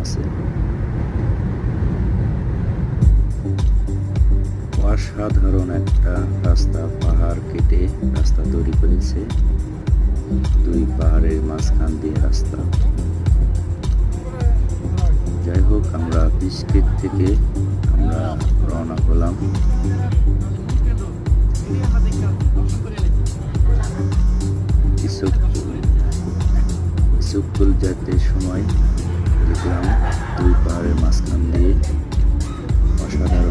আছে। অসাধারণ একটা রাস্তা, পাহাড় কেটে রাস্তা তৈরি করেছে, দুই পাহাড়ের মাঝখান দিয়ে রাস্তা। যাই হোক, আমরা বিস্কিট থেকে আমরা রওনা হলাম। ইসুকপুল যেতে সময় দেখলাম দুই পাহাড়ের মাঝখান দিয়ে অসাধারণ